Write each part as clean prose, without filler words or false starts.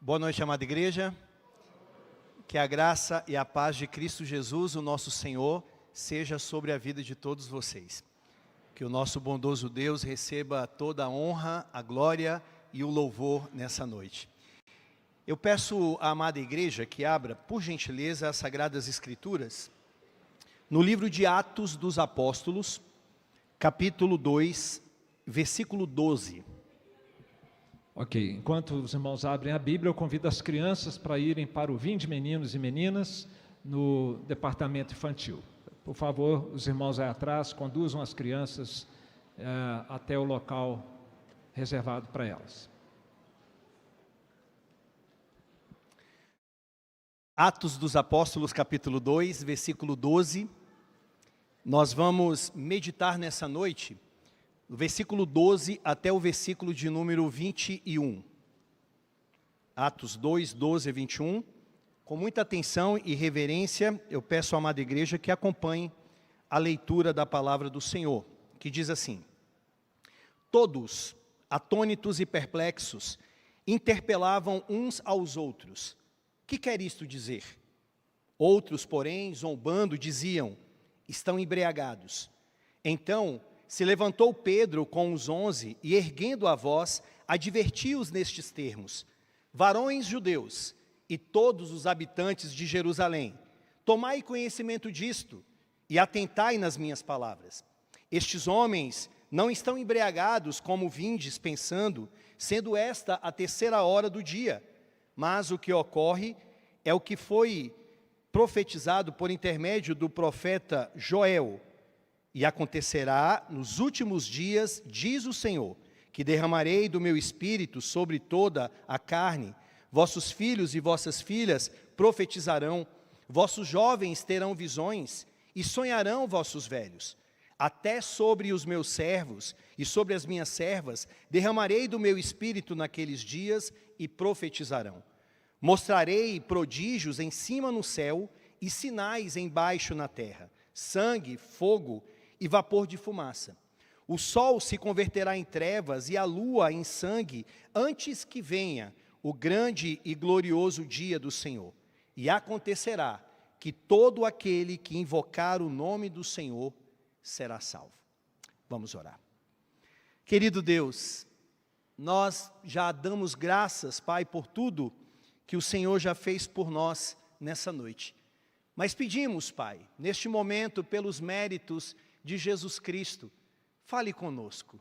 Boa noite, amada igreja. Que a graça e a paz de Cristo Jesus, o nosso Senhor, seja sobre a vida de todos vocês. Que o nosso bondoso Deus receba toda a honra, a glória e o louvor nessa noite. Eu peço à amada igreja que abra, por gentileza, as Sagradas Escrituras, no livro de Atos dos Apóstolos, capítulo 2, versículo 12. Ok, enquanto os irmãos abrem a Bíblia, eu convido as crianças para irem para o Vinde Meninos e Meninas, no departamento infantil. Por favor, os irmãos aí atrás, conduzam as crianças até o local reservado para elas. Atos dos Apóstolos, capítulo 2, versículo 12. Nós vamos meditar nessa noite, do versículo 12 até o versículo de número 21. Atos 2, 12 a 21. Com muita atenção e reverência, eu peço à amada igreja que acompanhe a leitura da palavra do Senhor, que diz assim: Todos, atônitos e perplexos, interpelavam uns aos outros: que quer isto dizer? Outros, porém, zombando, diziam: estão embriagados. Então se levantou Pedro com os 11 e, erguendo a voz, advertiu-os nestes termos: varões judeus e todos os habitantes de Jerusalém, tomai conhecimento disto e atentai nas minhas palavras. Estes homens não estão embriagados como vindes pensando, sendo esta a 3ª hora do dia. Mas o que ocorre é o que foi profetizado por intermédio do profeta Joel. E acontecerá nos últimos dias, diz o Senhor, que derramarei do meu espírito sobre toda a carne. Vossos filhos e vossas filhas profetizarão, vossos jovens terão visões e sonharão vossos velhos. Até sobre os meus servos e sobre as minhas servas derramarei do meu espírito naqueles dias e profetizarão. Mostrarei prodígios em cima no céu e sinais embaixo na terra: sangue, fogo e vapor de fumaça. O sol se converterá em trevas e a lua em sangue, antes que venha o grande e glorioso dia do Senhor. E acontecerá que todo aquele que invocar o nome do Senhor será salvo. Vamos orar. Querido Deus, nós já damos graças, Pai, por tudo que o Senhor já fez por nós nessa noite. Mas pedimos, Pai, neste momento, pelos méritos de Jesus Cristo, fale conosco.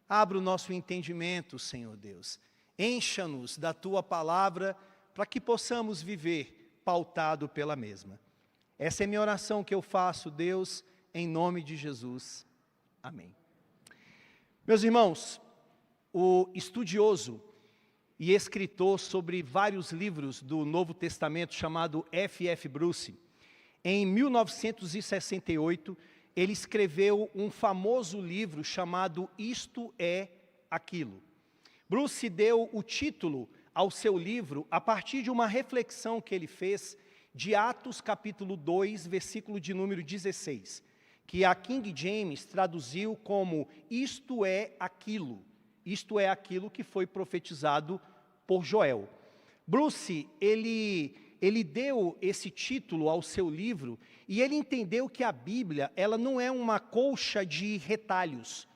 Abra o nosso entendimento, Senhor Deus. Encha-nos da Tua palavra para que possamos viver pautado pela mesma. Essa é minha oração que eu faço, Deus, em nome de Jesus. Amém. Meus irmãos, o estudioso e escritor sobre vários livros do Novo Testamento, chamado F.F. Bruce, em 1968, ele escreveu um famoso livro chamado Isto é Aquilo. Bruce deu o título ao seu livro a partir de uma reflexão que ele fez de Atos capítulo 2, versículo de número 16, que a King James traduziu como Isto é aquilo que foi profetizado por Joel. Bruce, ele deu esse título ao seu livro e ele entendeu que a Bíblia, ela não é uma colcha de retalhos.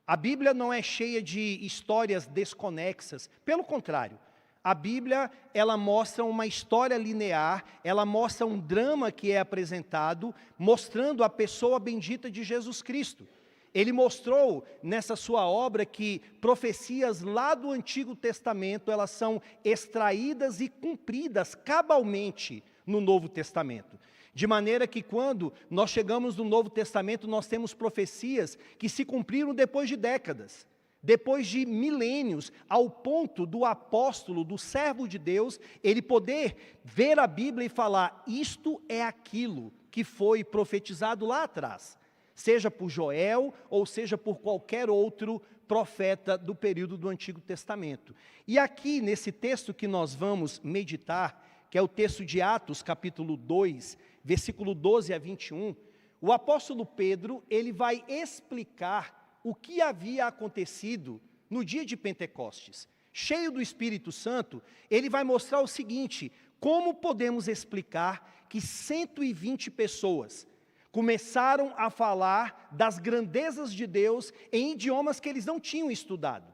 A Bíblia não é cheia de histórias desconexas. Pelo contrário, a Bíblia, ela mostra uma história linear, ela mostra um drama que é apresentado, mostrando a pessoa bendita de Jesus Cristo. Ele mostrou nessa sua obra que profecias lá do Antigo Testamento, elas são extraídas e cumpridas cabalmente no Novo Testamento. De maneira que quando nós chegamos no Novo Testamento, nós temos profecias que se cumpriram depois de décadas, depois de milênios, ao ponto do apóstolo, do servo de Deus, ele poder ver a Bíblia e falar: isto é aquilo que foi profetizado lá atrás. Seja por Joel, ou seja por qualquer outro profeta do período do Antigo Testamento. E aqui, nesse texto que nós vamos meditar, que é o texto de Atos, capítulo 2, versículo 12 a 21, o apóstolo Pedro, ele vai explicar o que havia acontecido no dia de Pentecostes. cheio do Espírito Santo, ele vai mostrar o seguinte: como podemos explicar que 120 pessoas começaram a falar das grandezas de Deus em idiomas que eles não tinham estudado?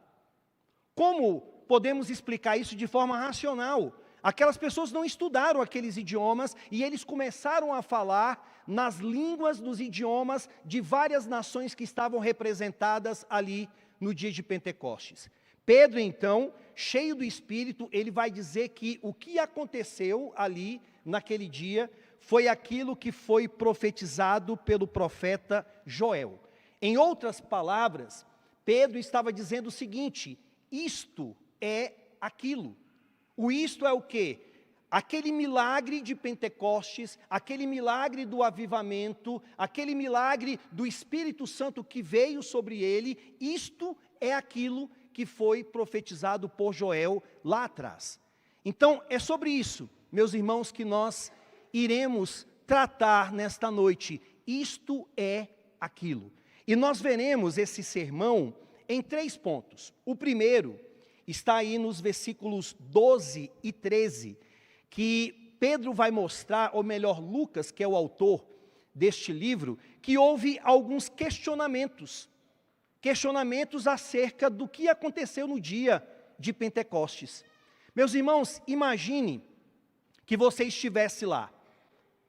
Como podemos explicar isso de forma racional? Aquelas pessoas não estudaram aqueles idiomas e eles começaram a falar nas línguas dos idiomas de várias nações que estavam representadas ali no dia de Pentecostes. Pedro, então, cheio do Espírito, ele vai dizer que o que aconteceu ali naquele dia foi aquilo que foi profetizado pelo profeta Joel. Em outras palavras, Pedro estava dizendo o seguinte: isto é aquilo. O isto é o quê? Aquele milagre de Pentecostes, aquele milagre do avivamento, aquele milagre do Espírito Santo que veio sobre ele, isto é aquilo que foi profetizado por Joel lá atrás. Então, é sobre isso, meus irmãos, que nós iremos tratar nesta noite. Isto é aquilo. E nós veremos esse sermão em 3 pontos. O primeiro está aí nos versículos 12 e 13, que Pedro vai mostrar, ou melhor, Lucas, que é o autor deste livro, que houve alguns questionamentos acerca do que aconteceu no dia de Pentecostes. Meus irmãos, imagine que você estivesse lá,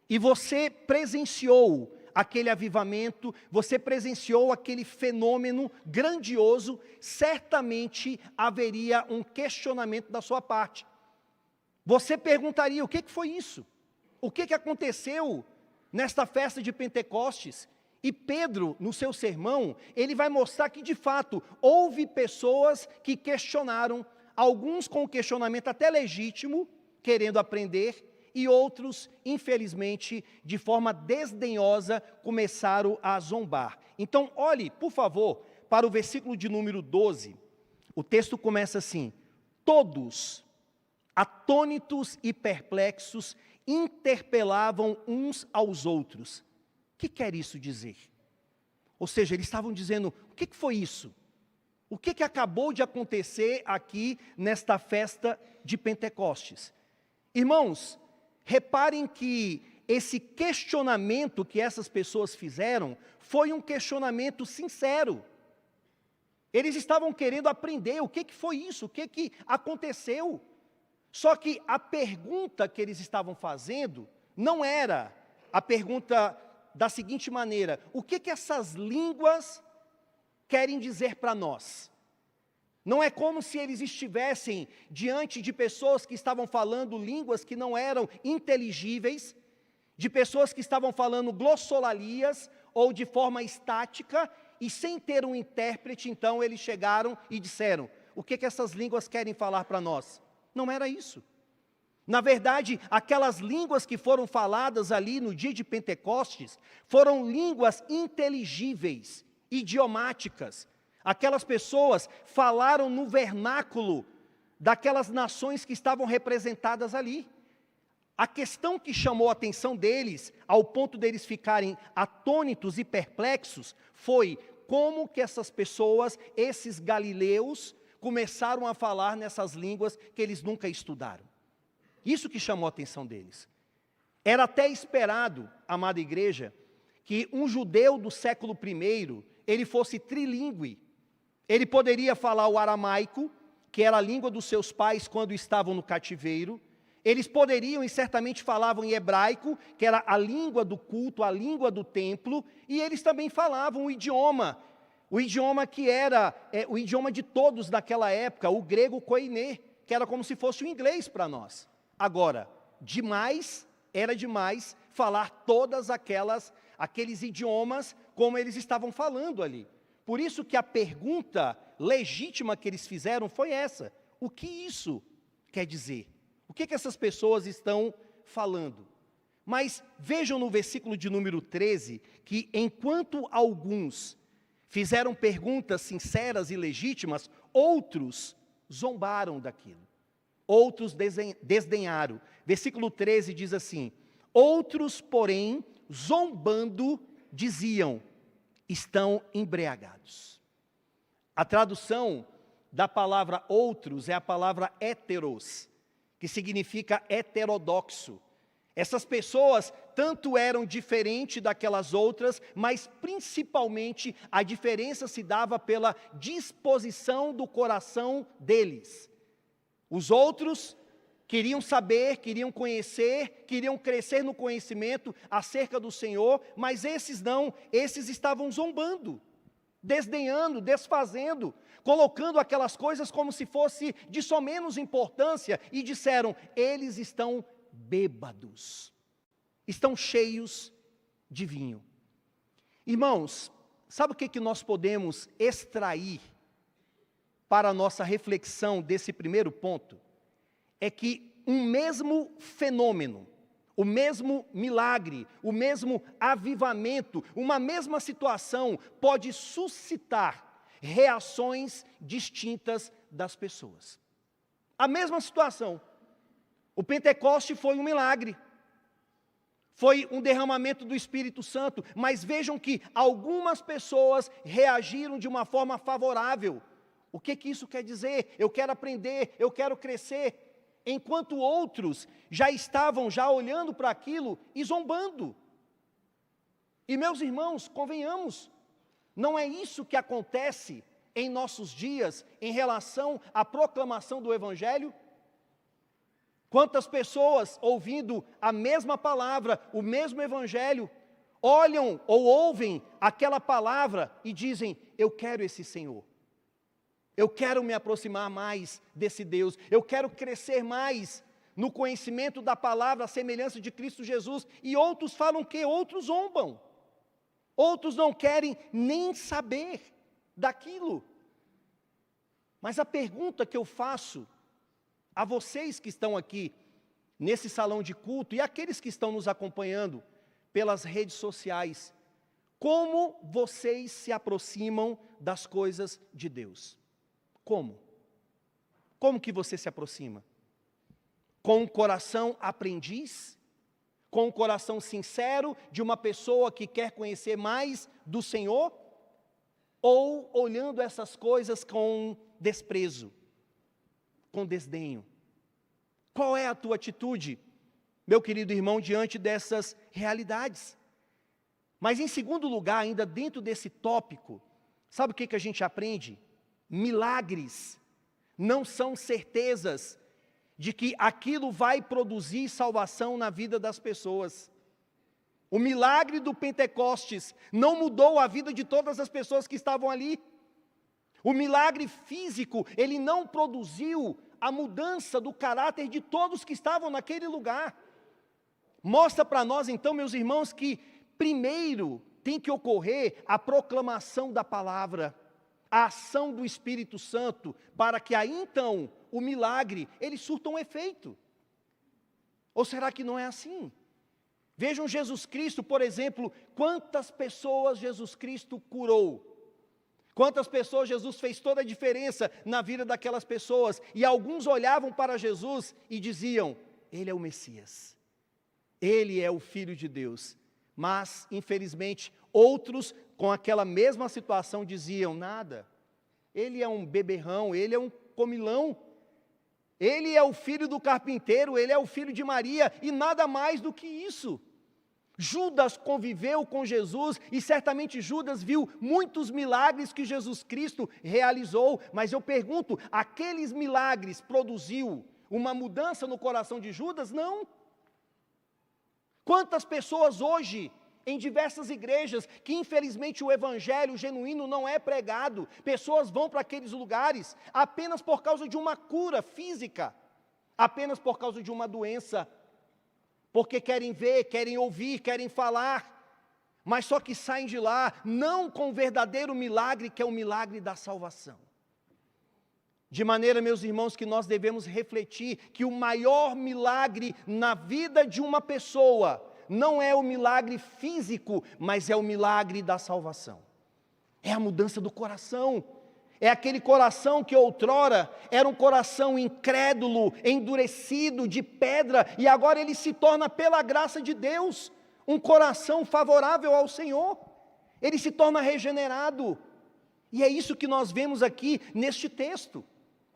e você presenciou aquele avivamento, você presenciou aquele fenômeno grandioso, certamente haveria um questionamento da sua parte. Você perguntaria: o que foi isso? O que aconteceu nesta festa de Pentecostes? E Pedro, no seu sermão, ele vai mostrar que de fato houve pessoas que questionaram, alguns com questionamento até legítimo, querendo aprender, e outros, infelizmente, de forma desdenhosa, começaram a zombar. Então, olhe, por favor, para o versículo de número 12. O texto começa assim: todos, atônitos e perplexos, interpelavam uns aos outros. O que quer isso dizer? Ou seja, eles estavam dizendo: o que foi isso? O que acabou de acontecer aqui nesta festa de Pentecostes? Irmãos, reparem que esse questionamento que essas pessoas fizeram foi um questionamento sincero. Eles estavam querendo aprender o que foi isso, o que aconteceu. Só que a pergunta que eles estavam fazendo não era a pergunta da seguinte maneira: o que essas línguas querem dizer para nós? Não é como se eles estivessem diante de pessoas que estavam falando línguas que não eram inteligíveis, de pessoas que estavam falando glossolalias ou de forma estática, e sem ter um intérprete, então eles chegaram e disseram: o que essas línguas querem falar para nós? Não era isso. Na verdade, aquelas línguas que foram faladas ali no dia de Pentecostes, foram línguas inteligíveis, idiomáticas. Aquelas pessoas falaram no vernáculo daquelas nações que estavam representadas ali. A questão que chamou a atenção deles, ao ponto deles ficarem atônitos e perplexos, foi como que essas pessoas, esses galileus, começaram a falar nessas línguas que eles nunca estudaram. Isso que chamou a atenção deles. Era até esperado, amada igreja, que um judeu do século I, ele fosse trilíngue. Ele poderia falar o aramaico, que era a língua dos seus pais quando estavam no cativeiro. Eles poderiam e certamente falavam em hebraico, que era a língua do culto, a língua do templo. E eles também falavam o idioma que era o idioma de todos daquela época, o grego koiné, que era como se fosse o inglês para nós. Agora, era demais falar todas aqueles idiomas como eles estavam falando ali. Por isso que a pergunta legítima que eles fizeram foi essa: o que isso quer dizer? O que essas pessoas estão falando? Mas vejam no versículo de número 13, que enquanto alguns fizeram perguntas sinceras e legítimas, outros zombaram daquilo. Outros desdenharam. Versículo 13 diz assim: outros, porém, zombando, diziam: estão embriagados. A tradução da palavra outros é a palavra heteros, que significa heterodoxo. Essas pessoas tanto eram diferentes daquelas outras, mas principalmente a diferença se dava pela disposição do coração deles. Os outros queriam saber, queriam conhecer, queriam crescer no conhecimento acerca do Senhor, mas esses não, esses estavam zombando, desdenhando, desfazendo, colocando aquelas coisas como se fosse de só menos importância, e disseram: eles estão bêbados, estão cheios de vinho. Irmãos, sabe o que nós podemos extrair para a nossa reflexão desse primeiro ponto? É que um mesmo fenômeno, o mesmo milagre, o mesmo avivamento, uma mesma situação pode suscitar reações distintas das pessoas. A mesma situação. O Pentecoste foi um milagre, foi um derramamento do Espírito Santo, mas vejam que algumas pessoas reagiram de uma forma favorável. O que isso quer dizer? Eu quero aprender, eu quero crescer. Enquanto outros já estavam olhando para aquilo e zombando. E meus irmãos, convenhamos, não é isso que acontece em nossos dias em relação à proclamação do Evangelho? Quantas pessoas, ouvindo a mesma palavra, o mesmo Evangelho, olham ou ouvem aquela palavra e dizem: eu quero esse Senhor. Eu quero me aproximar mais desse Deus, eu quero crescer mais no conhecimento da palavra, a semelhança de Cristo Jesus. E outros falam que outros zombam, outros não querem nem saber daquilo. Mas a pergunta que eu faço a vocês que estão aqui nesse salão de culto e aqueles que estão nos acompanhando pelas redes sociais: como vocês se aproximam das coisas de Deus? Como? Como que você se aproxima? Com um coração aprendiz? Com um coração sincero de uma pessoa que quer conhecer mais do Senhor? Ou olhando essas coisas com desprezo, com desdenho? Qual é a tua atitude, meu querido irmão, diante dessas realidades? Mas em segundo lugar, ainda dentro desse tópico, sabe o que a gente aprende? Milagres não são certezas de que aquilo vai produzir salvação na vida das pessoas. O milagre do Pentecostes não mudou a vida de todas as pessoas que estavam ali. O milagre físico, ele não produziu a mudança do caráter de todos que estavam naquele lugar. Mostra para nós então, meus irmãos, que primeiro tem que ocorrer a proclamação da palavra, a ação do Espírito Santo, para que aí então o milagre, ele surta um efeito. Ou será que não é assim? Vejam Jesus Cristo, por exemplo, quantas pessoas Jesus Cristo curou. Quantas pessoas Jesus fez toda a diferença na vida daquelas pessoas. E alguns olhavam para Jesus e diziam: ele é o Messias, ele é o Filho de Deus. Mas, infelizmente, outros com aquela mesma situação diziam: nada, ele é um beberrão, ele é um comilão, ele é o filho do carpinteiro, ele é o filho de Maria, e nada mais do que isso. Judas conviveu com Jesus, e certamente Judas viu muitos milagres que Jesus Cristo realizou, mas eu pergunto, aqueles milagres produziu uma mudança no coração de Judas? Não. Quantas pessoas hoje, em diversas igrejas, que infelizmente o evangelho genuíno não é pregado, pessoas vão para aqueles lugares apenas por causa de uma cura física, apenas por causa de uma doença, porque querem ver, querem ouvir, querem falar, mas só que saem de lá não com o verdadeiro milagre, que é o milagre da salvação. De maneira, meus irmãos, que nós devemos refletir que o maior milagre na vida de uma pessoa não é o milagre físico, mas é o milagre da salvação. É a mudança do coração. É aquele coração que outrora era um coração incrédulo, endurecido, de pedra, e agora ele se torna, pela graça de Deus, um coração favorável ao Senhor. Ele se torna regenerado. E é isso que nós vemos aqui neste texto.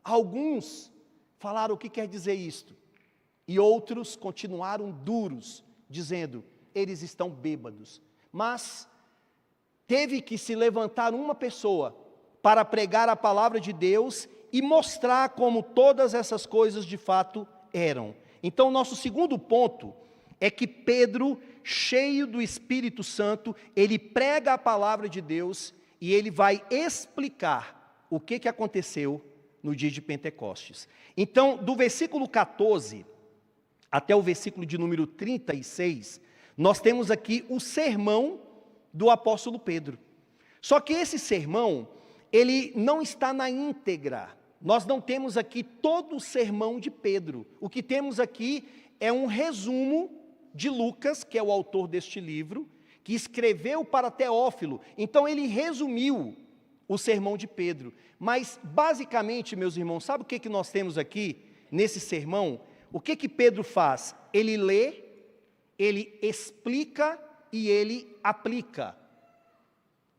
Alguns falaram o que quer dizer isto, e outros continuaram duros, dizendo, eles estão bêbados. Mas teve que se levantar uma pessoa para pregar a palavra de Deus e mostrar como todas essas coisas de fato eram. Então, nosso segundo ponto é que Pedro, cheio do Espírito Santo, ele prega a palavra de Deus e ele vai explicar o que aconteceu no dia de Pentecostes. Então, do versículo 14 até o versículo de número 36, nós temos aqui o sermão do apóstolo Pedro. Só que esse sermão, ele não está na íntegra. Nós não temos aqui todo o sermão de Pedro. O que temos aqui é um resumo de Lucas, que é o autor deste livro, que escreveu para Teófilo. Então ele resumiu o sermão de Pedro. Mas basicamente, meus irmãos, sabe o que nós temos aqui nesse sermão? O que Pedro faz? Ele lê, ele explica e ele aplica.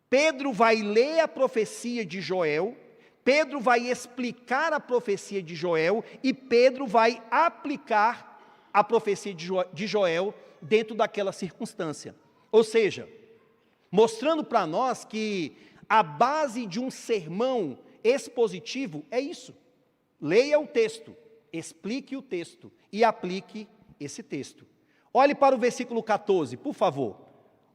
Pedro vai ler a profecia de Joel, Pedro vai explicar a profecia de Joel e Pedro vai aplicar a profecia de Joel dentro daquela circunstância. Ou seja, mostrando para nós que a base de um sermão expositivo é isso. Leia o texto, explique o texto e aplique esse texto. Olhe para o versículo 14, por favor.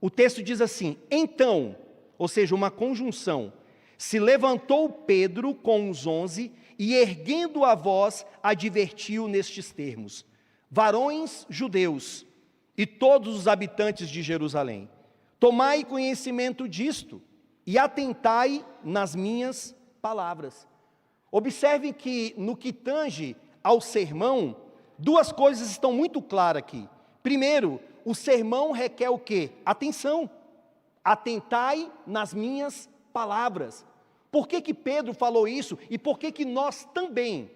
O texto diz assim, então, ou seja, uma conjunção, se levantou Pedro com os 11 e erguendo a voz, advertiu nestes termos, varões judeus e todos os habitantes de Jerusalém, tomai conhecimento disto e atentai nas minhas palavras. Observem que no que tange ao sermão, duas coisas estão muito claras aqui. Primeiro, o sermão requer o quê? Atenção. Atentai nas minhas palavras. Por que Pedro falou isso? E por que nós também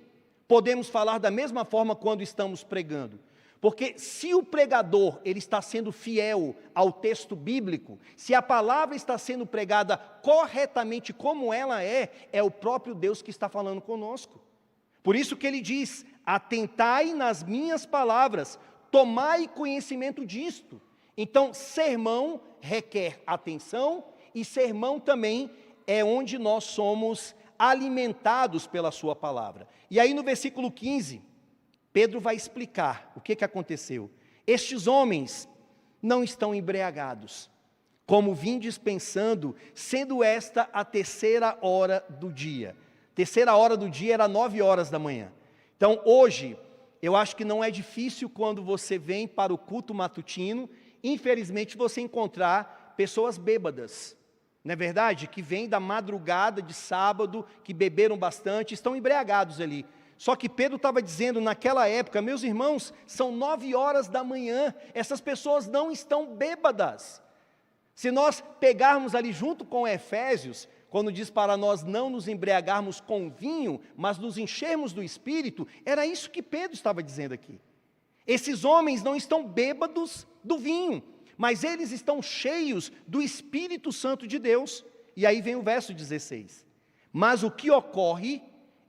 podemos falar da mesma forma quando estamos pregando? Porque se o pregador ele está sendo fiel ao texto bíblico, se a palavra está sendo pregada corretamente como ela é o próprio Deus que está falando conosco. Por isso que ele diz, atentai nas minhas palavras, tomai conhecimento disto. Então, sermão requer atenção e sermão também é onde nós somos alimentados pela sua palavra. E aí no versículo 15, Pedro vai explicar o que aconteceu. Estes homens não estão embriagados, como vindes pensando, sendo esta a terceira hora do dia. Terceira hora do dia era 9 horas da manhã. Então hoje, eu acho que não é difícil quando você vem para o culto matutino, infelizmente você encontrar pessoas bêbadas, não é verdade? Que vêm da madrugada de sábado, que beberam bastante, estão embriagados ali. Só que Pedro estava dizendo naquela época, meus irmãos, são 9 horas da manhã, essas pessoas não estão bêbadas. Se nós pegarmos ali junto com Efésios, quando diz para nós não nos embriagarmos com vinho, mas nos enchermos do Espírito, era isso que Pedro estava dizendo aqui. Esses homens não estão bêbados do vinho, mas eles estão cheios do Espírito Santo de Deus. E aí vem o verso 16. Mas o que ocorre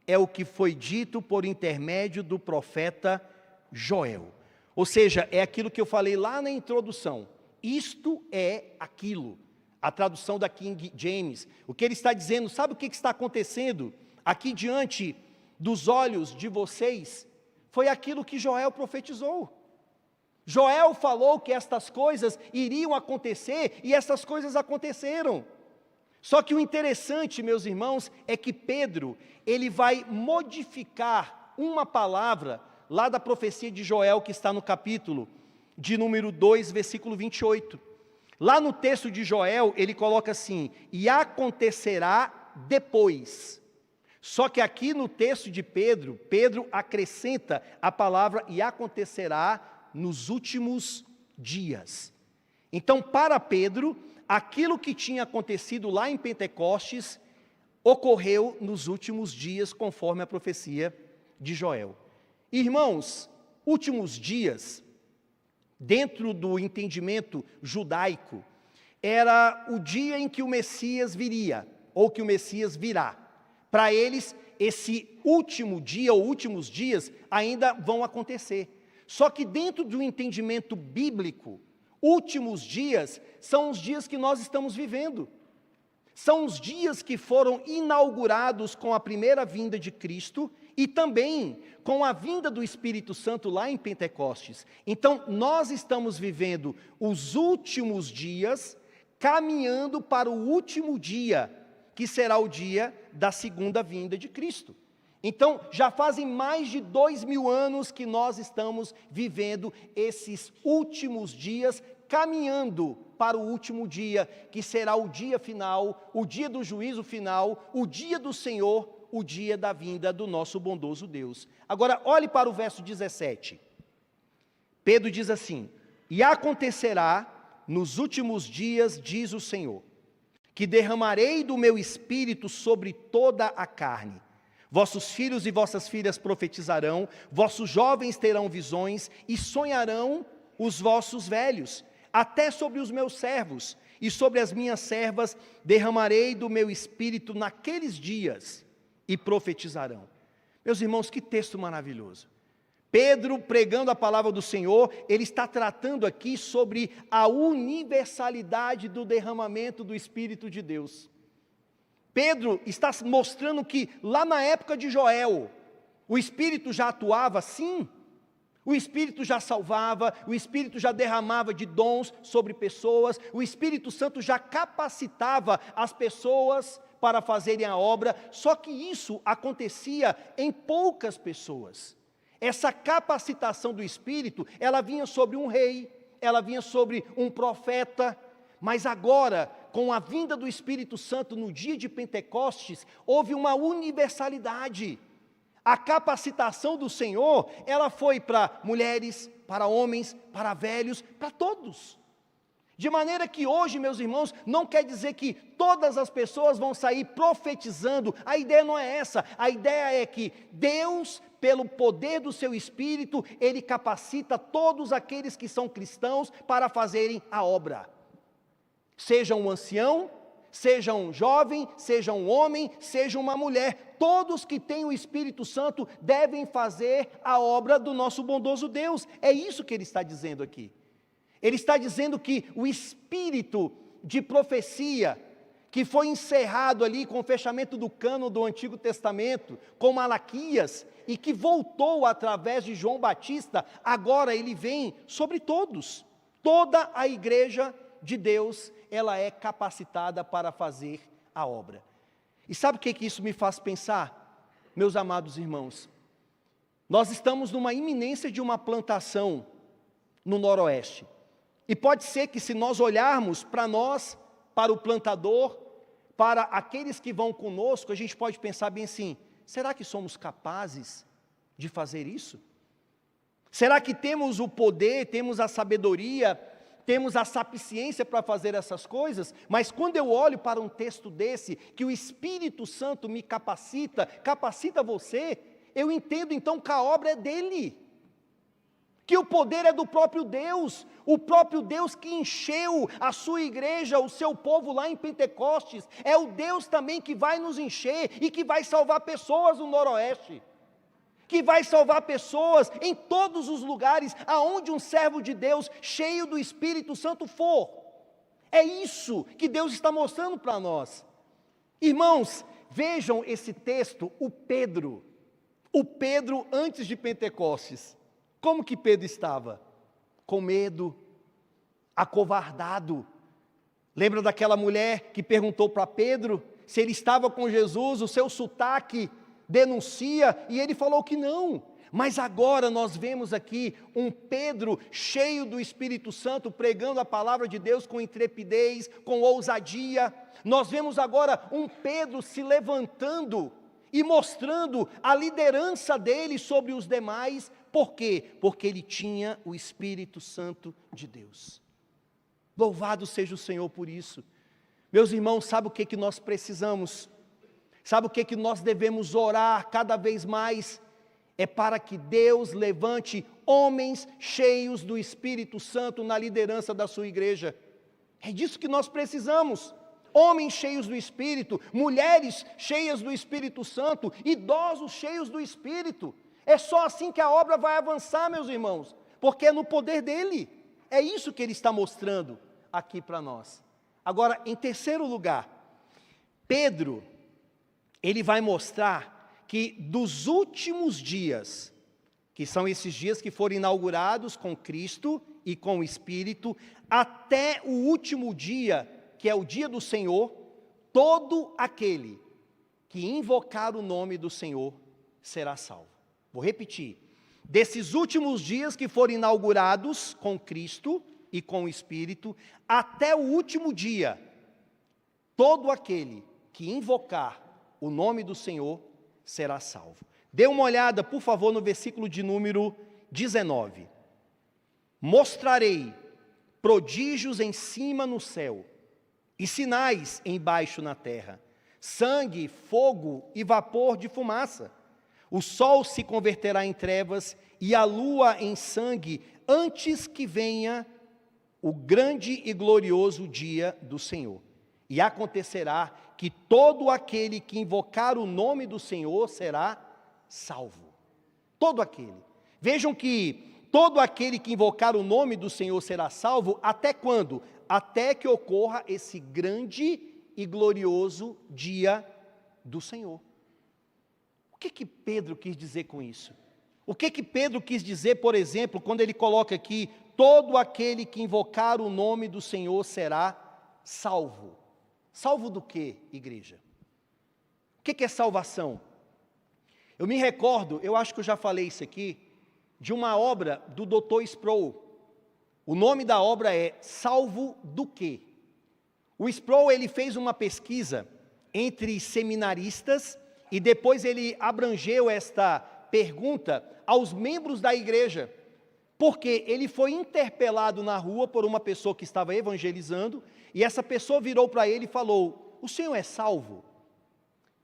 é o que foi dito por intermédio do profeta Joel. Ou seja, é aquilo que eu falei lá na introdução. Isto é aquilo. A tradução da King James. O que ele está dizendo, sabe o que está acontecendo aqui diante dos olhos de vocês? Foi aquilo que Joel profetizou. Joel falou que estas coisas iriam acontecer e essas coisas aconteceram. Só que o interessante, meus irmãos, é que Pedro, ele vai modificar uma palavra lá da profecia de Joel, que está no capítulo de número 2, versículo 28. Lá no texto de Joel, ele coloca assim, e acontecerá depois. Só que aqui no texto de Pedro, Pedro acrescenta a palavra e acontecerá nos últimos dias. Então, para Pedro, aquilo que tinha acontecido lá em Pentecostes, ocorreu nos últimos dias, conforme a profecia de Joel. Irmãos, últimos dias, dentro do entendimento judaico, era o dia em que o Messias viria. ou que o Messias virá. Para eles, esse último dia ou últimos dias ainda vão acontecer. Só que dentro de um entendimento bíblico, últimos dias são os dias que nós estamos vivendo. São os dias que foram inaugurados com a primeira vinda de Cristo e também com a vinda do Espírito Santo lá em Pentecostes. Então, nós estamos vivendo os últimos dias, caminhando para o último dia, que será o dia da segunda vinda de Cristo. Então, já fazem mais de 2000 anos que nós estamos vivendo esses últimos dias, caminhando para o último dia, que será o dia final, o dia do juízo final, o dia do Senhor, o dia da vinda do nosso bondoso Deus. Agora, olhe para o verso 17. Pedro diz assim: e acontecerá nos últimos dias, diz o Senhor, que derramarei do meu espírito sobre toda a carne. Vossos filhos e vossas filhas profetizarão, vossos jovens terão visões e sonharão os vossos velhos. Até sobre os meus servos e sobre as minhas servas derramarei do meu espírito naqueles dias e profetizarão. Meus irmãos, que texto maravilhoso. Pedro, pregando a palavra do Senhor, ele está tratando aqui sobre a universalidade do derramamento do Espírito de Deus. Pedro está mostrando que lá na época de Joel, o Espírito já atuava, sim. O Espírito já salvava, o Espírito já derramava de dons sobre pessoas, o Espírito Santo já capacitava as pessoas para fazerem a obra, só que isso acontecia em poucas pessoas. Essa capacitação do Espírito, ela vinha sobre um rei, ela vinha sobre um profeta, mas agora, com a vinda do Espírito Santo no dia de Pentecostes, houve uma universalidade. A capacitação do Senhor, ela foi para mulheres, para homens, para velhos, para todos. De maneira que hoje, meus irmãos, não quer dizer que todas as pessoas vão sair profetizando, a ideia não é essa, a ideia é que Deus, pelo poder do seu Espírito, Ele capacita todos aqueles que são cristãos para fazerem a obra. Seja um ancião, seja um jovem, seja um homem, seja uma mulher, todos que têm o Espírito Santo devem fazer a obra do nosso bondoso Deus. É isso que ele está dizendo aqui. Ele está dizendo que o espírito de profecia, que foi encerrado ali com o fechamento do cânon do Antigo Testamento, com Malaquias, e que voltou através de João Batista, agora ele vem sobre todos. Toda a igreja de Deus, ela é capacitada para fazer a obra. E sabe o que isso me faz pensar, meus amados irmãos? Nós estamos numa iminência de uma plantação no noroeste. E pode ser que se nós olharmos para nós, para o plantador, para aqueles que vão conosco, a gente pode pensar bem assim: será que somos capazes de fazer isso? Será que temos o poder, temos a sabedoria, temos a sapiência para fazer essas coisas? Mas quando eu olho para um texto desse, que o Espírito Santo me capacita você, eu entendo então que a obra é dele, que o poder é do próprio Deus, o próprio Deus que encheu a sua igreja, o seu povo lá em Pentecostes, é o Deus também que vai nos encher e que vai salvar pessoas no noroeste, que vai salvar pessoas em todos os lugares aonde um servo de Deus cheio do Espírito Santo for. É isso que Deus está mostrando para nós. Irmãos, vejam esse texto, o Pedro antes de Pentecostes. Como que Pedro estava? Com medo, acovardado. Lembra daquela mulher que perguntou para Pedro se ele estava com Jesus? O seu sotaque denuncia, e ele falou que não. Mas agora nós vemos aqui um Pedro cheio do Espírito Santo, pregando a palavra de Deus com intrepidez, com ousadia. Nós vemos agora um Pedro se levantando e mostrando a liderança dele sobre os demais. Por quê? Porque ele tinha o Espírito Santo de Deus. Louvado seja o Senhor por isso. Meus irmãos, sabe o que nós precisamos? Sabe o que nós devemos orar cada vez mais? É para que Deus levante homens cheios do Espírito Santo na liderança da sua igreja. É disso que nós precisamos. homens cheios do Espírito, mulheres cheias do Espírito Santo, idosos cheios do Espírito. É só assim que a obra vai avançar, meus irmãos, porque é no poder dele. É isso que ele está mostrando aqui para nós. Agora, em terceiro lugar, Pedro, ele vai mostrar que dos últimos dias, que são esses dias que foram inaugurados com Cristo e com o Espírito, até o último dia, que é o dia do Senhor, todo aquele que invocar o nome do Senhor será salvo. Vou repetir. Desses últimos dias que foram inaugurados com Cristo e com o Espírito, até o último dia, todo aquele que invocar o nome do Senhor será salvo. Dê uma olhada, por favor, no versículo de número 19. Mostrarei prodígios em cima no céu, e sinais embaixo na terra, sangue, fogo e vapor de fumaça. O sol se converterá em trevas e a lua em sangue, antes que venha o grande e glorioso dia do Senhor. E acontecerá que todo aquele que invocar o nome do Senhor será salvo. Todo aquele. Vejam que todo aquele que invocar o nome do Senhor será salvo, até quando? Até que ocorra esse grande e glorioso dia do Senhor. O que Pedro quis dizer com isso? O que Pedro quis dizer, por exemplo, quando ele coloca aqui, todo aquele que invocar o nome do Senhor será salvo? Salvo do quê, igreja? O que é salvação? Eu me recordo, eu acho que eu já falei isso aqui, de uma obra do Dr. Sproul. O nome da obra é Salvo do quê? O Sproul, ele fez uma pesquisa entre seminaristas e depois ele abrangeu esta pergunta aos membros da igreja, porque ele foi interpelado na rua por uma pessoa que estava evangelizando, e essa pessoa virou para ele e falou: o senhor é salvo?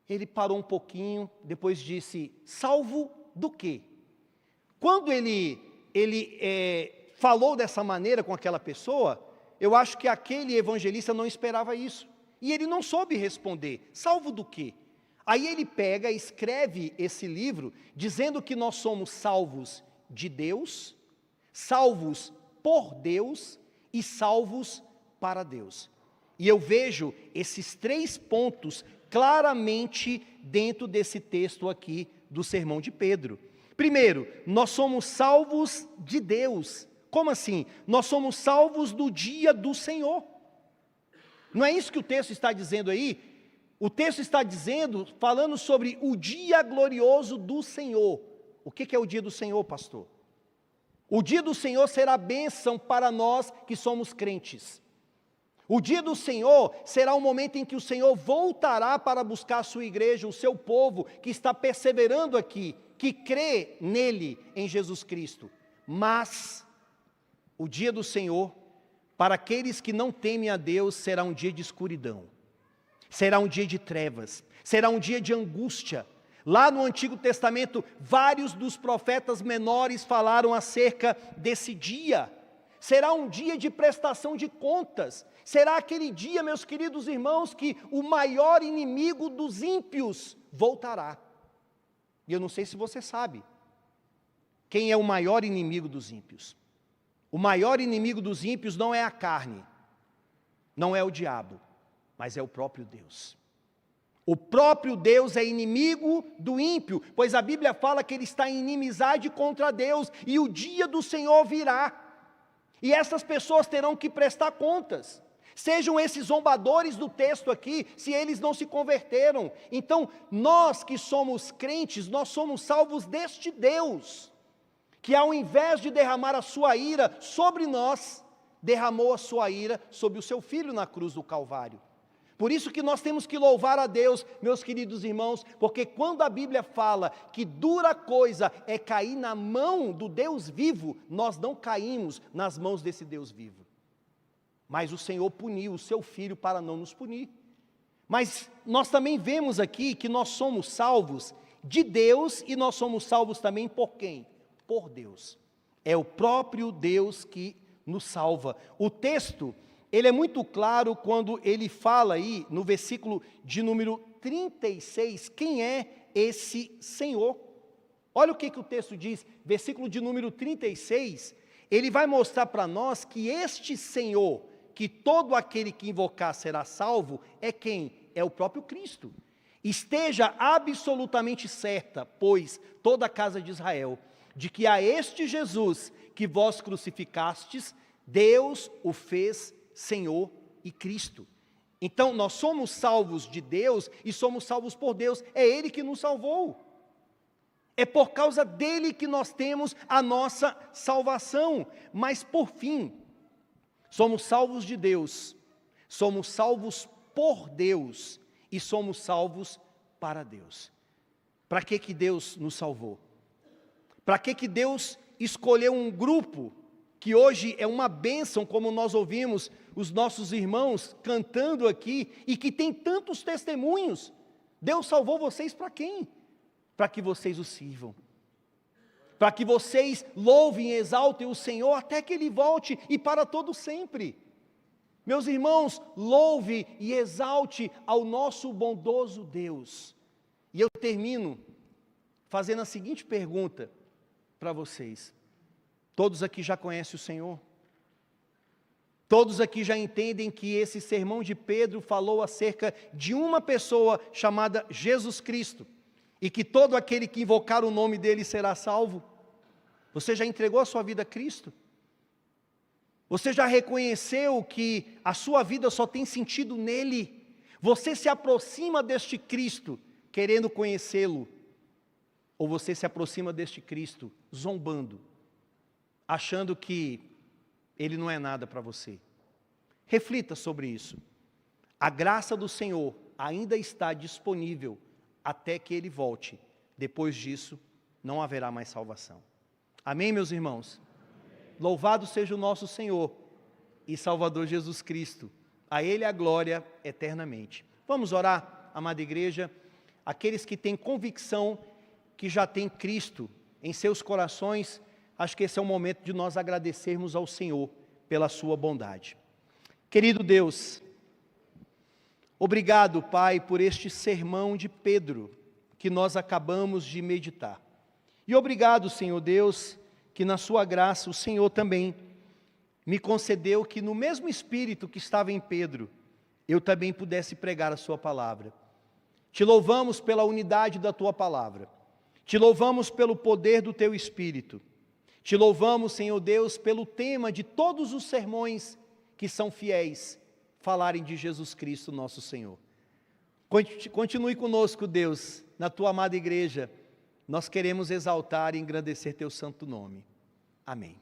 Ele parou um pouquinho, depois disse: salvo do quê? Quando ele falou dessa maneira com aquela pessoa, eu acho que aquele evangelista não esperava isso, e ele não soube responder: salvo do quê? Aí ele pega, escreve esse livro, dizendo que nós somos salvos de Deus, salvos por Deus e salvos para Deus. E eu vejo esses três pontos claramente dentro desse texto aqui do sermão de Pedro. Primeiro, nós somos salvos de Deus. Como assim? Nós somos salvos do dia do Senhor. Não é isso que o texto está dizendo aí? O texto está dizendo, falando sobre o dia glorioso do Senhor. O que é o dia do Senhor, pastor? O dia do Senhor será bênção para nós que somos crentes. O dia do Senhor será o momento em que o Senhor voltará para buscar a sua igreja, o seu povo que está perseverando aqui, que crê nele, em Jesus Cristo. Mas o dia do Senhor, para aqueles que não temem a Deus, será um dia de escuridão. Será um dia de trevas, será um dia de angústia. Lá no Antigo Testamento, vários dos profetas menores falaram acerca desse dia. Será um dia de prestação de contas. Será aquele dia, meus queridos irmãos, que o maior inimigo dos ímpios voltará. E eu não sei se você sabe, quem é o maior inimigo dos ímpios? O maior inimigo dos ímpios não é a carne, não é o diabo, mas é o próprio Deus. O próprio Deus é inimigo do ímpio, pois a Bíblia fala que ele está em inimizade contra Deus, e o dia do Senhor virá, e essas pessoas terão que prestar contas. Sejam esses zombadores do texto aqui, se eles não se converteram. Então, nós que somos crentes, nós somos salvos deste Deus, que ao invés de derramar a sua ira sobre nós, derramou a sua ira sobre o seu Filho na cruz do Calvário. Por isso que nós temos que louvar a Deus, meus queridos irmãos, porque quando a Bíblia fala que dura coisa é cair na mão do Deus vivo, nós não caímos nas mãos desse Deus vivo. Mas o Senhor puniu o seu Filho para não nos punir. Mas nós também vemos aqui que nós somos salvos de Deus e nós somos salvos também por quem? Por Deus. É o próprio Deus que nos salva. O texto, ele é muito claro quando ele fala aí, no versículo de número 36, quem é esse Senhor. Olha o que o texto diz, versículo de número 36, ele vai mostrar para nós que este Senhor, que todo aquele que invocar será salvo, é quem? É o próprio Cristo. Esteja absolutamente certa, pois, toda a casa de Israel, de que a este Jesus que vós crucificastes, Deus o fez Senhor e Cristo. Então, nós somos salvos de Deus e somos salvos por Deus. É Ele que nos salvou. É por causa dEle que nós temos a nossa salvação. Mas, por fim, somos salvos de Deus, somos salvos por Deus e somos salvos para Deus. Para que Deus nos salvou? Para que Deus escolheu um grupo que hoje é uma bênção, como nós ouvimos os nossos irmãos cantando aqui, e que tem tantos testemunhos? Deus salvou vocês para quem? Para que vocês o sirvam, para que vocês louvem e exaltem o Senhor até que Ele volte e para todo sempre. Meus irmãos, louve e exalte ao nosso bondoso Deus. E eu termino fazendo a seguinte pergunta para vocês. Todos aqui já conhecem o Senhor? Todos aqui já entendem que esse sermão de Pedro falou acerca de uma pessoa chamada Jesus Cristo, e que todo aquele que invocar o nome dele será salvo? Você já entregou a sua vida a Cristo? Você já reconheceu que a sua vida só tem sentido nele? Você se aproxima deste Cristo querendo conhecê-lo? Ou você se aproxima deste Cristo zombando, achando que Ele não é nada para você? Reflita sobre isso. A graça do Senhor ainda está disponível até que Ele volte. Depois disso, não haverá mais salvação. Amém, meus irmãos? Amém. Louvado seja o nosso Senhor e Salvador Jesus Cristo. A Ele a glória eternamente. Vamos orar, amada igreja. Aqueles que têm convicção que já têm Cristo em seus corações, acho que esse é o momento de nós agradecermos ao Senhor pela sua bondade. Querido Deus, obrigado, Pai, por este sermão de Pedro que nós acabamos de meditar. E obrigado, Senhor Deus, que na sua graça o Senhor também me concedeu que no mesmo espírito que estava em Pedro, eu também pudesse pregar a sua palavra. Te louvamos pela unidade da tua palavra. Te louvamos pelo poder do teu Espírito. Te louvamos, Senhor Deus, pelo tema de todos os sermões que são fiéis, falarem de Jesus Cristo, nosso Senhor. Continue conosco, Deus, na tua amada igreja. Nós queremos exaltar e engrandecer teu santo nome. Amém.